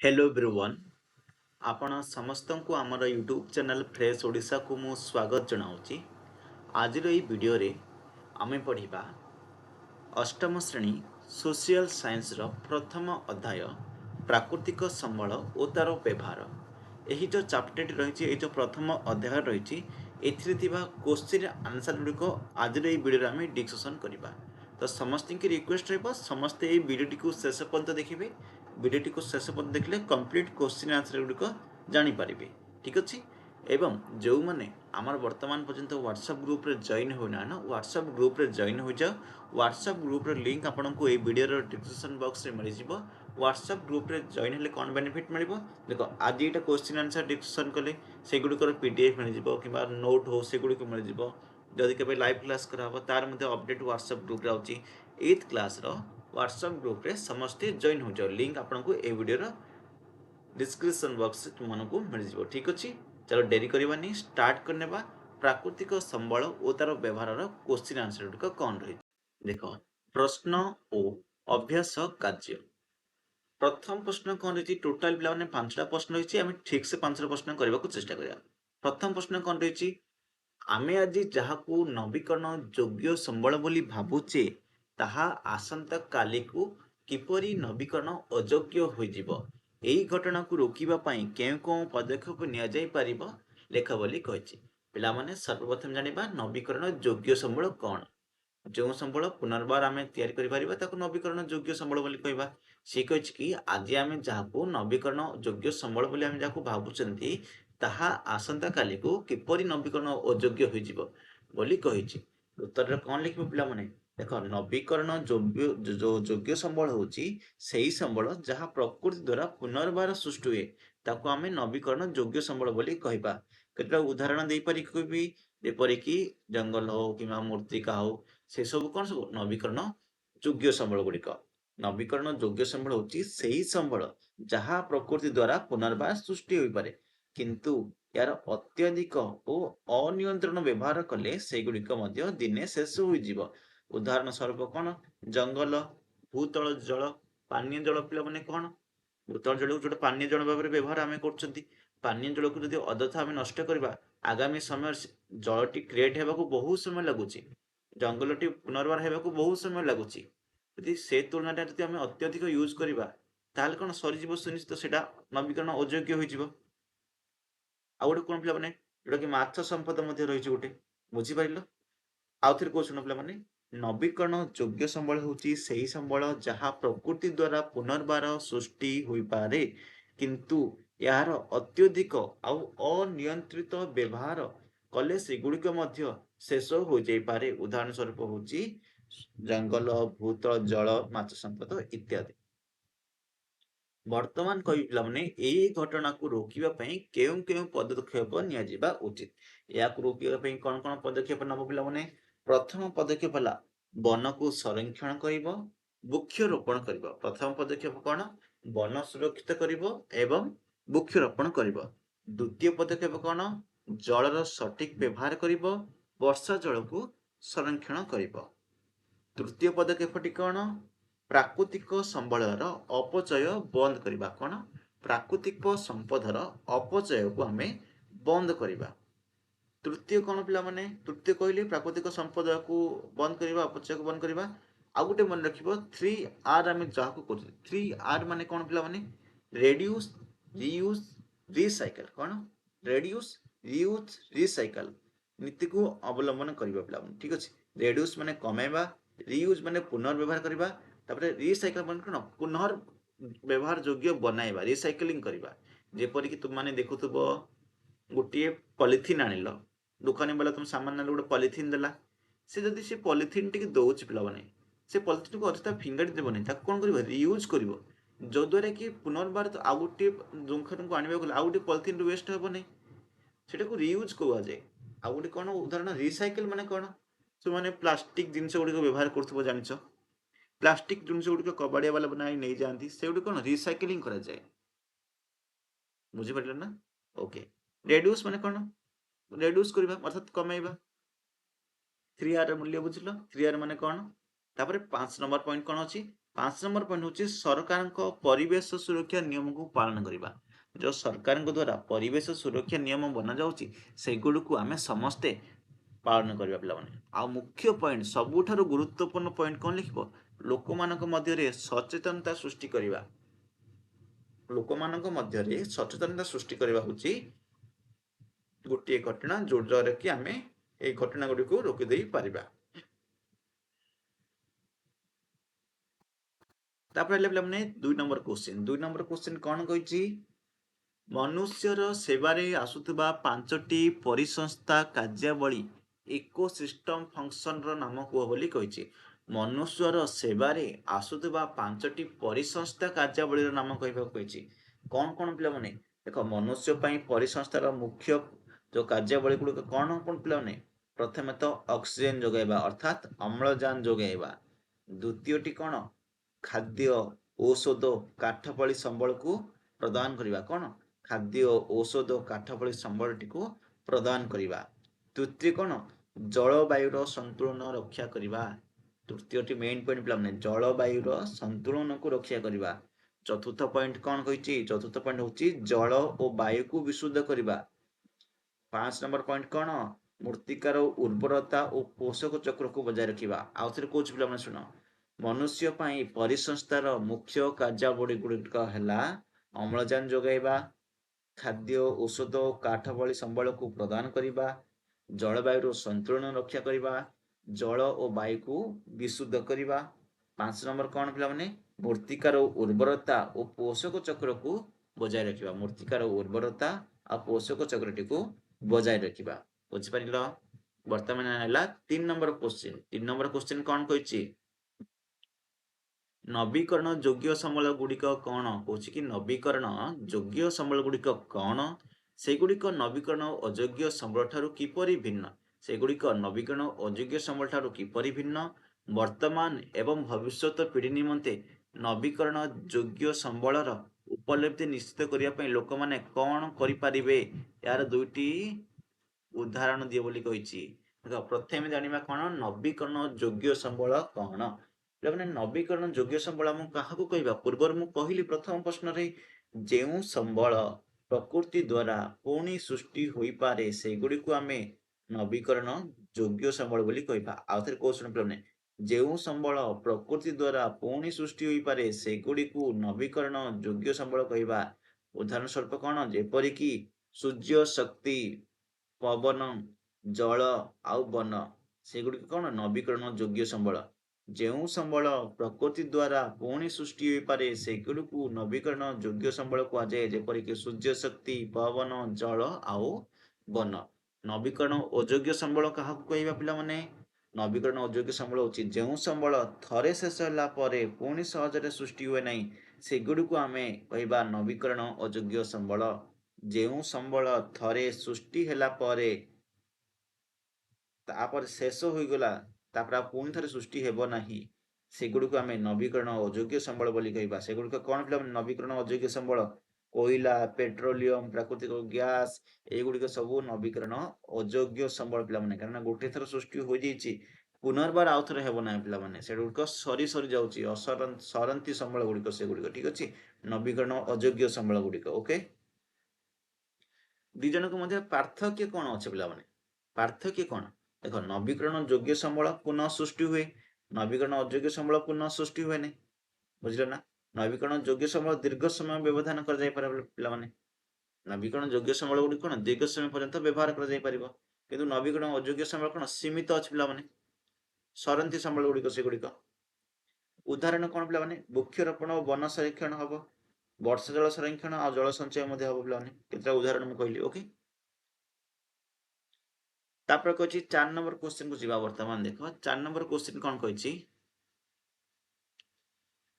Hello everyone आपण समस्त को आमर यूट्यूब चैनल फ्रेश ओडिशा को मु स्वागत जनाऊँगी। आज वीडियो रे आमे पढ़िबा अष्टम श्रेणी सोशल साइंस रो प्रथम अध्याय प्राकृतिक संबल ओ तार व्यवहार। यही जो चैप्टर रही है, जो प्रथम अध्याय रही एथिरे क्वेश्चन आंसर गुड़िक आज वीडियो आम डिस्कसन करवा। तो समस्त की रिक्वेस्ट रही समस्ते ये वीडियोटी को शेष पर्यंत देखिए। वीडियोटी को शेष पर्यंत देखले कंप्लीट क्वेश्चन आंसर गुड़िक जानीपर। ठीक अच्छे। एवं जो मैंने आमर वर्तमान पर्यंत व्हाट्सएप ग्रुप रे जॉइन होना ना, व्हाट्सएप ग्रुप रे जॉइन हो जाओ। व्हाट्सएप ग्रुप रे लिंक आपको ये वीडियो डिस्क्रिप्शन बॉक्स रे मिल जाव। व्हाट्सएप ग्रुप रे जॉइन हेले कौन बेनिफिट मिल देख, आज यहाँ क्वेश्चन आंसर डिस्कसन कले से गुड़िकर पीडीएफ मिल जाव कि नोट हो से गुड़िक मिल जाव। जदि के लाइव क्लास कराब तार अपडेट व्हाट्सएप ग्रुप रे आउची। 8th क्लास रो व्हाट्सएप ग्रुप रे समस्ते जॉइन हो जाओ। लिंक आपको ये वीडियो डिस्क्रिप्शन बॉक्स तुमको मिल जाव। ठीक अच्छे। चलो डेरी करवानी, स्टार्ट करने। प्राकृतिक संबल और तार व्यवहार क्वेश्चन आंसर गुड़िक कौन रही देख। प्रश्न और अभ्यास कार्य। प्रथम प्रश्न कौन रही? टोटाल पिला माने 5टा प्रश्न रही। आम ठीक से 5टा प्रश्न करने को चेष्टा करिया। प्रथम प्रश्न कौन रही? आमे आज जहाकू नवीकरण योग्य संबल बोली भाबुचे ताहा आसंता काली को किपरि नवीकरण अयोग्य होइजिबो। एही घटना को रोकिबा पई केउ को पदक्षेप निया जाई परिबो लेख बोली कहिछि। पिला माने सर्वप्रथम जानिबा नवीकरण योग्य संबल कौन। जो संबल पुनर्बार आम तैयारी करिपारिबा ताकू नवीकरण योग्य संबल बोली कहबा। से कहिछि कि आज आम जहाकू नवीकरण योग्य संबल बोली आम जहाकू भाबुचंती ताहा आसंता काली को किपरि नवीकरण अयोग्य होइजिबो बोली कहिछि। उत्तर रे कोन लिखिबो पिला माने? देखो, नवीकरण योग्य जो योग्य संबल होछि सेही संबल जहा प्रकृति द्वारा पुनर्बार सृष्टि हुए ताकू आम नवीकरण योग्य संबल बोली कहबा। केतटा उदाहरण देई पारि कहबी, जेपरिक जंगल हो कि मूर्तिका हो, से सब कौन सब नवीकरण योग्य संबल गुड़िक। नवीकरण योग्य संबल होची सेही संबल जहा प्रकृति द्वारा पुनर्बार सृष्टि होई पारे, किंतु यार अत्यधिक और अनियंत्रण व्यवहार कले सेगुड़िक मध्य दिने शेष होइजिव। उदाहरण स्वरूप कौन? जंगल, भूतल जल, पानीय जल। पिला माने कौन? भूतल जल जो पानीय जल भाव में व्यवहार आम कर। पानीय जल को जब अदथा आम नष्ट करवा, आगामी समय जलटी क्रिएट होगा बहुत समय लगुच। जंगलटी पुनर्बार होगा बहुत समय लगुच। यदि से तुलना जब आम अत्यधिक यूज करवा ताल कौन सरीज सुनिश्चित से नवीकरण अयोग्य हो। गोटे कौन पिला माने जोटा कि माछ संपद रही गोटे। बुझीपार? आउ थे क्वेश्चन पिला माने नवीकरण योग्य संबल होची सेही संबल जहा प्रकृति द्वारा पुनर्बार सृष्टि होई पारे, किंतु यार अत्यधिक आउ अनियंत्रित व्यवहार कले सेगुड़िक मध्य शेष हो जाई पारे। उदाहरण स्वरूप होची जंगल, भूतल जल, माछ संपद इत्यादि। वर्तमान कवि पिला माने एई घटना को रोकिबा पई केउ केउ पदक्षेप निया जिबा उचित। या को रोकिबा पई कोन कोन पदक्षेप नबो पिला माने? प्रथम पदक्षेप हला वन को संरक्षण करिवो, वृक्षरोपण करिवो। प्रथम पदक्षेप कोन? वन सुरक्षित करिवो एवं वृक्षरोपण करिवो। द्वितीय पदक्षेप कोन? जलर सठिक व्यवहार करिवो, वर्षा जल को संरक्षण करिवो। तृतीय पदक्षेपटी कौन? प्राकृतिक संबलर अपचय बंद करवा। कौन? प्राकृतिक संपदर अपचय को आम बंद करवा। तृतीय कौन पिला माने? तृतीय कहले प्राकृतिक संपद को बंद करवा, अपचय को बंद करवा। आ गोटे मन रखिबो 3R आम जहाँ को 3R माने कौन पिला माने? Reduce, reuse, recycle. कौन? रेड्यूस, रीयूज, रिसाइकल नीति को अवलंबन करवा पिला माने। ठीक अच्छे। रेड्यूस माने कमेवा, रियूज माने पुनर्व्यवहार करवा, तापर रिसाइकल माने कौन? पुनर्व्यवहार योग्य बनाइबा, रिसाइकलिंग करवा। जेपरिक तुम माने देखुथबो गोटे पॉलिथिन आनिल, दुकानी वाला तुम सामान ना गोटे पॉलिथिन देला, से जदि से पॉलिथिन टिके दउछ पिला माने, से पॉलिथिन को अଯଥା फिंगाड़ी देबनी, ताको कोन करबो? रियूज करबो। जो द्वारा कि पुनर्बार तो आ गोटे दुकान को आनिबा गले आ गोटे पॉलिथिन वेस्ट हेबो नै, सेटा को रियूज कहवा जाए। आ गोटे कोन उदाहरण रिसाइकल माने कोन? सो माने प्लास्टिक जिनस गुडी को व्यवहार करथबो जानिछ। प्लास्टिक जिनस गुडी को कबाड़िया वाला बनाई नै जानती, से गुडी कोन रिसाइकलिंग करा जाए। बुझि पारले ना? ओके। रेड्यूस माने कोन? रेड्यूस करबा अर्थात कमेइबा। 3R मूल्य बुझिलो? 3R माने कोन? तापर 5 नंबर पॉइंट कोन अछि? पांच नंबर पॉइंट हूँ सरकार परिवेश सुरक्षा नियम को पालन करवा। जो सरकार द्वारा परिवेश सुरक्षा नियम बना जाऊँगी सेगुड़ को आम समस्ते पालन करवा पे आ मुख्य पॉइंट सबुठारु गुरुत्वपूर्ण पॉइंट कौन लिख लोक मध्य सचेतनता सृष्टि करवा। लोक मध्य सचेतनता सृष्टि करवा हूँ गोटे घटना जो द्वारा कि आम ये घटना गुड़ी को रोकदे पारिबा। पे दुई नंबर क्वेश्चन कौन कही मनुष्यर सेवारे आसुथिबा पांचटी परिसंस्था कार्यावली इकोसिस्टम फंक्शन नाम कुह बोली कही। मनुष्यर सेवारे आसुथिबा पांचटी परिसंस्था कार्यावली नाम कहवा कही। कौन कौन पिला माने देख मनुष्य परिसंस्थार मुख्य जो कार्यावली गुड़िक कौन कौन पिला माने प्रथम तो ऑक्सीजन जोगाइबा अर्थात अम्लजान जोगाइबा। द्वितीयटी कौन खाद्य औषध काठपली संबल को प्रदान करवा। कौन खाद्य औषध काठपली संबलटी को प्रदान करवा। तृतीय कौन जलवायुर संतुलन रक्षा करवा। तृतीयटी मेन पॉइंट पे जलवायुर संतुलन को रक्षा करवा। चतुर्थ पॉइंट कौन कही चतुर्थ पॉइंट हूँ जल और वायु को विशुद्ध करवा। पांच नंबर पॉइंट कौन मृत्तिकार उर्वरता और पोषक चक्र को बजाय रखा। आउ थे कौन पे शुण मनुष्य परिसंस्थार मुख्य कार्यावली गुड़िक है अम्लजान जोगाइबा खाद्य औषध काठ भली संबल को प्रदान करवा जलवायु संतुलन रक्षा करवा जल और वायु को विशुद्ध करवा। पांच नंबर कौन पे मृत्तिकार उर्वरता और पोषक चक्र को बजाय रखा। मृत्तिकार उर्वरता और पोषक चक्रटी को बजाय रखा। बुझिपार बर्तमान है तीन नंबर क्वेश्चन। तीन नंबर क्वेश्चन कौन कही नवीकरण योग्य संबल गुड़िक कौन कौच कि नवीकरण योग्य संबल गुड़िक कौन सेगुड़िक नवीकरण अयोग्य संबल ठारू किपरि भिन्न सेगुड़िक नवीकरण अयोग्य संबल ठारू किपरि भिन्न वर्तमान एवं भविष्यत पीढ़ी निमंते नवीकरण योग्य संबलर उपलब्धि निश्चित करने लोक मैंने कौन करें यार दुईटी उदाहरण दिए बोली कही। प्रथम जाना कौन नवीकरण योग्य संबल कौन पे नवीकरण योग्य संबल आम क्या कहवा पूर्व मुझे कहली प्रथम प्रश्न जो संबल प्रकृति द्वारा पुणी सृष्टि हो पारे से गुड़ी को आम नवीकरण योग्य संबल बोली कहवा। आउ थे क्वेश्चन पे जो संबल प्रकृति द्वारा पुणी सृष्टि हो पारे से गुड़ी को नवीकरण योग्य संबल कहवा। उदाहरण स्वरूप कौन जेपरिक सूर्य शक्ति पवन जल आउ वन से गुड़ी कौन नवीकरण योग्य संबल। जो संबल प्रकृति द्वारा पुणी सृष्टि हो पारे से गुड़ी को नवीकरण योग्य संबल कहुए जेपरिक सूर्य शक्ति पवन जल आउ वन। नवीकरण अयोग्य संबल क्या कहवा पिला नवीकरण अयोग्य संबल हूँ जो संबल थरे शेष होला परे पुणी सहजरे सृष्टि हुए नहीं से गुड़ी को आम कहवा नवीकरण अयोग्य संबल। जो संबल थरे सृष्टि होला परे तापर शेष हो गला तापर पुणी थे सृष्टि हेब नहीं से गुड़ी को आम नवीकरण अयोग्य संबल बोली कहवा। से गुड़ी कौन पे नवीकरण अयोग्य संबल कोयला पेट्रोलियम प्राकृतिक गैस एगुड़िक सब नवीकरण अयोग्य संबल पे कारण गोटे थर सृष्टि हो जाइए पुनर्बार आउ थे हेब ना पे से गुड़िक सरी सरी जाऊँगी सरंती संबल गुड़िक से गुड़िक ठीक अच्छे नवीकरण अयोग्य संबल गुड़िक ओके। दी जन को पार्थक्य कौन अच्छे पे पार्थक्य कौन देख नवीकरण योग्य संबल पुनः सृष्टि हुए नवीकरण अयोग्य संबल पुनः सृष्टि हुए नहीं बुझल ना। नवीकरण योग्य संबल दीर्घ समय व्यवधान कर पे नवीकरण योग्य संबल गुड़ी कौन दीर्घ समय पर्यंत व्यवहार कर नवीकरण अयोग्य संबल कौन सीमित अच्छे पे सरंती संबल गुड़िक से गुड़िक। उदाहरण कौन पे वृक्षरोपण और वन संरक्षण हम वर्षा जल संरक्षण और जल संचय हम पे उदाहरण मुझे कहली ओके। तापर कही 4 नंबर क्वेश्चन को जीवा वर्तमान देख 4 नंबर क्वेश्चन कौन कही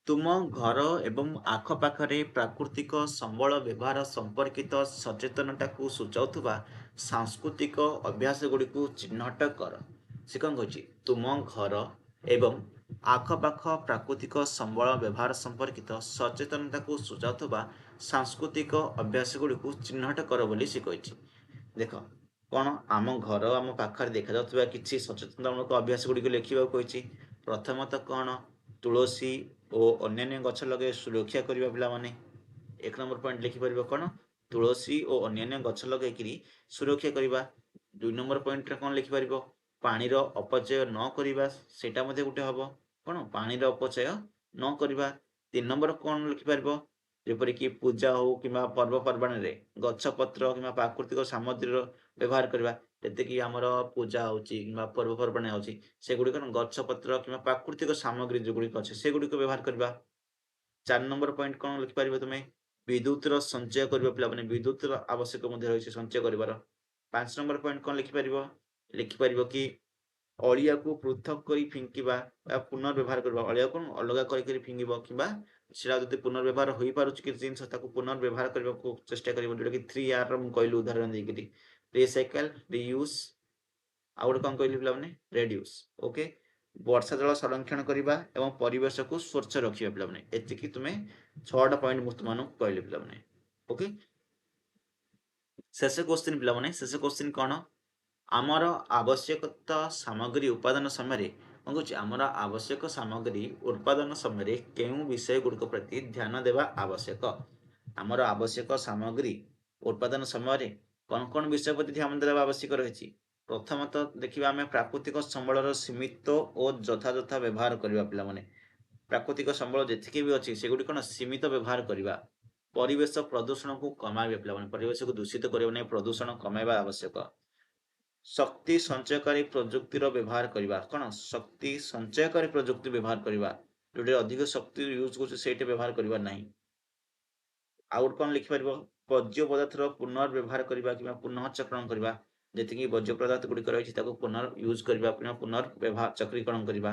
तुम घर एवं आखपाखे प्राकृतिक संबल व्यवहार संपर्कित सचेतनता को सूचाउथुबा सांस्कृतिक अभ्यास गुड़ी को चिन्हट कर। से कौन कही तुम घर एवं आखपाख प्राकृतिक संबल व्यवहार संपर्कित सचेतनता को सूचाउथुबा सांस्कृतिक अभ्यास गुड़ी को चिन्हट कर बोली से कही। देख कौन आम घर आम पाखे देखा जाता कि सचेतनतामूलक अभ्यास गुड़ी लिखा प्रथमतः कौन ତୁଳସୀ ଓ ଅନ୍ୟାନ୍ୟ ଗଛ ଲଗାଇ ସୁରକ୍ଷା କରିବା ପିଲାମାନେ। 1 ନମ୍ବର ପଏଣ୍ଟ ଲେଖିପାରିବ କ'ଣ? ତୁଳସୀ ଓ ଅନ୍ୟାନ୍ୟ ଗଛ ଲଗାଇକିରି ସୁରକ୍ଷା କରିବା। 2 ନମ୍ବର ପଏଣ୍ଟରେ କ'ଣ ଲେଖିପାରିବ? ପାଣିର ଅପଚୟ ନ କରିବା, ସେଇଟା ମଧ୍ୟ ଗୋଟେ ହେବ। କ'ଣ? ପାଣିର ଅପଚୟ ନ କରିବା। 3 ନମ୍ବର କ'ଣ ଲେଖିପାରିବ? ଯେପରିକି ପୂଜା ହଉ କିମ୍ବା ପର୍ବପର୍ବାଣିରେ ଗଛପତ୍ର କିମ୍ବା ପ୍ରାକୃତିକ ସାମଗ୍ରୀର ବ୍ୟବହାର କରିବା। ଯେତିକି ଆମର ପୂଜା ହେଉଛି କିମ୍ବା ପର୍ବପର୍ବାଣି ହେଉଛି ସେଗୁଡ଼ିକ ଗଛପତ୍ର କିମ୍ବା ପ୍ରାକୃତିକ ସାମଗ୍ରୀ ଯେଗୁଡ଼ିକ ଅଛି ସେଗୁଡ଼ିକ ବ୍ୟବହାର କରିବା। 4 ନମ୍ବର ପଏଣ୍ଟ କ'ଣ ଲେଖିପାରିବ ତୁମେ? ବିଦ୍ୟୁତର ସଞ୍ଚୟ କରିବା ପିଲାମାନେ। ବିଦ୍ୟୁତର ଆବଶ୍ୟକ ମଧ୍ୟ ରହିଛି ସଞ୍ଚୟ କରିବାର। 5 ନମ୍ବର ପଏଣ୍ଟ କ'ଣ ଲେଖିପାରିବ? ଲେଖିପାରିବ କି ଅଳିଆକୁ ପୃଥକ କରି ଫିଙ୍କିବା ବା ପୁନର୍ବ୍ୟବହାର କରିବା। ଅଳିଆକୁ ଅଲଗା କରିକି ଫିଙ୍ଗିବ କିମ୍ବା ସେଟା ଯଦି ପୁନର୍ବ୍ୟବହାର ହୋଇପାରୁଛି କିଛି ଜିନିଷ ତାକୁ ପୁନର୍ବ୍ୟବହାର କରିବାକୁ ଚେଷ୍ଟା କରିବ, ଯୋଉଟାକି 3R ର ମୁଁ କହିଲି ଉଦାହରଣ ଦେଇକିରି। ରିସାଇକେଲ, ରିୟୁଜ୍, ଆଉ ଗୋଟେ କ'ଣ କହିଲି ପିଲାମାନେ? ରେଡ୍ୟୁସ୍। ଓକେ। ବର୍ଷା ଜଳ ସଂରକ୍ଷଣ କରିବା ଏବଂ ପରିବେଶକୁ ସ୍ୱଚ୍ଛ ରଖିବା ପିଲାମାନେ। ଏତିକି ତୁମେ 6ଟା ପଏଣ୍ଟ ମୁଁ ତୁମମାନଙ୍କୁ କହିଲି ପିଲାମାନେ। ଓକେ। ଶେଷ କ୍ୱେଶ୍ଚିନ୍ ପିଲାମାନେ, ଶେଷ କ୍ୱେଶ୍ଚିନ୍ କ'ଣ? ଆମର ଆବଶ୍ୟକତା ସାମଗ୍ରୀ ଉତ୍ପାଦନ ସମୟରେ କ'ଣ କହୁଛି? ଆମର ଆବଶ୍ୟକ ସାମଗ୍ରୀ ଉତ୍ପାଦନ ସମୟରେ କେଉଁ ବିଷୟ ଗୁଡ଼ିକ ପ୍ରତି ଧ୍ୟାନ ଦେବା ଆବଶ୍ୟକ? ଆମର ଆବଶ୍ୟକ ସାମଗ୍ରୀ ଉତ୍ପାଦନ ସମୟରେ କ'ଣ କ'ଣ ବିଷୟ ପ୍ରତି ଧ୍ୟାନ ଦେବା ଆବଶ୍ୟକ ରହିଛି? ପ୍ରଥମତଃ ଦେଖିବା ଆମେ ପ୍ରାକୃତିକ ସମ୍ବଳର ସୀମିତ ଓ ଯଥାଯଥ ବ୍ୟବହାର କରିବା ପିଲାମାନେ। ପ୍ରାକୃତିକ ସମ୍ବଳ ଯେତିକି ବି ଅଛି ସେଗୁଡ଼ିକ କ'ଣ ସୀମିତ ବ୍ୟବହାର କରିବା। ପରିବେଶ ପ୍ରଦୂଷଣକୁ କମାଇବା ପିଲାମାନେ। ପରିବେଶକୁ ଦୂଷିତ କରିବା ନାହିଁ, ପ୍ରଦୂଷଣ କମାଇବା ଆବଶ୍ୟକ। ଶକ୍ତି ସଞ୍ଚୟକାରୀ ପ୍ରଯୁକ୍ତିର ବ୍ୟବହାର କରିବା। କ'ଣ? ଶକ୍ତି ସଞ୍ଚୟକାରୀ ପ୍ରଯୁକ୍ତି ବ୍ୟବହାର କରିବା। ଯୋଉଠି ଅଧିକ ଶକ୍ତି ୟୁଜ୍ କରୁଛି ସେଇଟା ବ୍ୟବହାର କରିବା ନାହିଁ। ଆଉ ଗୋଟେ କ'ଣ ଲେଖିପାରିବ? ବର୍ଜ୍ୟ ପଦାର୍ଥର ପୁନର୍ବ୍ୟବହାର କରିବା କିମ୍ବା ପୁନଃଚକ୍ରଣ କରିବା। ଯେତିକି ବର୍ଜ୍ୟ ପଦାର୍ଥ ଗୁଡ଼ିକ ରହିଛି ତାକୁ ୟୁଜ୍ କରିବା କିମ୍ବା ପୁନର୍ବ୍ୟବହାର ଚକ୍ରୀକରଣ କରିବା।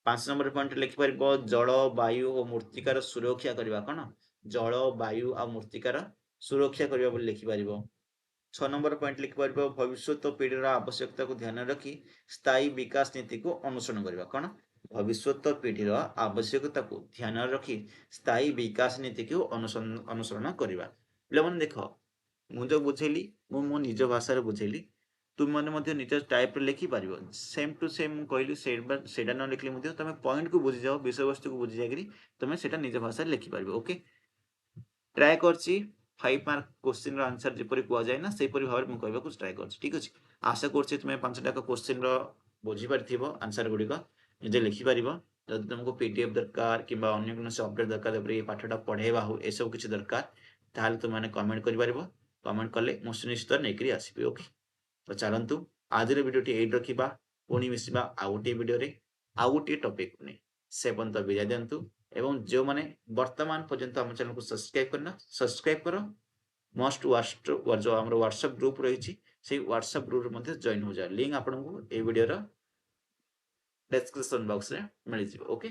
5 ନମ୍ବର ପଏଣ୍ଟ ଲେଖିପାରିବ ଜଳ, ବାୟୁ ଓ ମୃତ୍ତିକାର ସୁରକ୍ଷା କରିବା। କ'ଣ? ଜଳ, ବାୟୁ ଆଉ ମୃତ୍ତିକାର ସୁରକ୍ଷା କରିବା ବୋଲି ଲେଖିପାରିବ। 6 ନମ୍ବର ପଏଣ୍ଟ ଲେଖିପାରିବ ଭବିଷ୍ୟତ ପିଢ଼ିର ଆବଶ୍ୟକତାକୁ ଧ୍ୟାନରେ ରଖି ସ୍ଥାୟୀ ବିକାଶ ନୀତିକୁ ଅନୁସରଣ କରିବା। କ'ଣ? ଭବିଷ୍ୟତ ପିଢ଼ିର ଆବଶ୍ୟକତାକୁ ଧ୍ୟାନରେ ରଖି ସ୍ଥାୟୀ ବିକାଶ ନୀତିକୁ ଅନୁସରଣ କରିବା। ପିଲାମାନେ ଦେଖ, ମୁଁ ଯେଉଁ ବୁଝେଇଲି ମୁଁ ମୋ ନିଜ ଭାଷାରେ ବୁଝେଇଲି, ତୁମମାନେ ମଧ୍ୟ ନିଜ ଟାଇପ୍ରେ ଲେଖିପାରିବ। ସେମ୍ ଟୁ ସେମ୍ ମୁଁ କହିଲି ସେଇଟା ନ ଲେଖିଲେ ମଧ୍ୟ ତୁମେ ପଏଣ୍ଟକୁ ବୁଝିଯାଅ, ବିଷୟବସ୍ତୁକୁ ବୁଝି ଯାଇକରି ତୁମେ ସେଇଟା ନିଜ ଭାଷାରେ ଲେଖିପାରିବ। ଓକେ। ଟ୍ରାଏ କରିଛି 5 ମାର୍କ କ୍ୱେଶ୍ଚିନ୍ର ଆନ୍ସର ଯେପରି କୁହାଯାଏ ନା ସେହିପରି ଭାବରେ ମୁଁ କହିବାକୁ ଟ୍ରାଏ କରିଛି। ଠିକ୍ ଅଛି। ଆଶା କରୁଛି ତୁମେ 5ଟା କ୍ୱେଶ୍ଚିନ୍ର ବୁଝିପାରିଥିବ ଆନ୍ସର ଗୁଡ଼ିକ, ନିଜେ ଲେଖିପାରିବ। ଯଦି ତୁମକୁ PDF ଦରକାର କିମ୍ବା ଅନ୍ୟ କୌଣସି ଅପଡେଟ୍ ଦରକାର, ଯେପରି ଏ ପାଠଟା ପଢ଼େଇବା ହଉ ଏସବୁ କିଛି ଦରକାର, ତାହେଲେ ତୁମମାନେ କମେଣ୍ଟ କରିପାରିବ। କମେଣ୍ଟ କଲେ ମୁଁ ସୁନିଶ୍ଚିତ ନେଇକରି ଆସିବି। ଓକେ। ତ ଚାଲନ୍ତୁ ଆଜିର ଭିଡ଼ିଓଟି ଏଇଠି ରଖିବା। ପୁଣି ମିଶିବା ଆଉ ଗୋଟିଏ ଭିଡ଼ିଓରେ ଆଉ ଗୋଟିଏ ଟପିକ୍କୁ ନେଇ। ସେ ପର୍ଯ୍ୟନ୍ତ ବିଦାୟ ଦିଅନ୍ତୁ ଏବଂ ଯେଉଁମାନେ ବର୍ତ୍ତମାନ ପର୍ଯ୍ୟନ୍ତ ଆମ ଚ୍ୟାନେଲକୁ ସବସ୍କ୍ରାଇବ୍ କରିନ, ସବସ୍କ୍ରାଇବ୍ କର। ମଷ୍ଟ ଯେଉଁ ଆମର ହ୍ୱାଟ୍ସଆପ୍ ଗ୍ରୁପ୍ ରହିଛି ସେଇ ହ୍ୱାଟ୍ସଆପ୍ ଗ୍ରୁପ୍ରେ ମଧ୍ୟ ଜଏନ୍ ହୋଇଯାଅ। ଲିଙ୍କ୍ ଆପଣଙ୍କୁ এই ଭିଡ଼ିଓର ଡେସ୍କ୍ରିପସନ୍ ବକ୍ସରେ ମିଳିଯିବ। ଓକେ।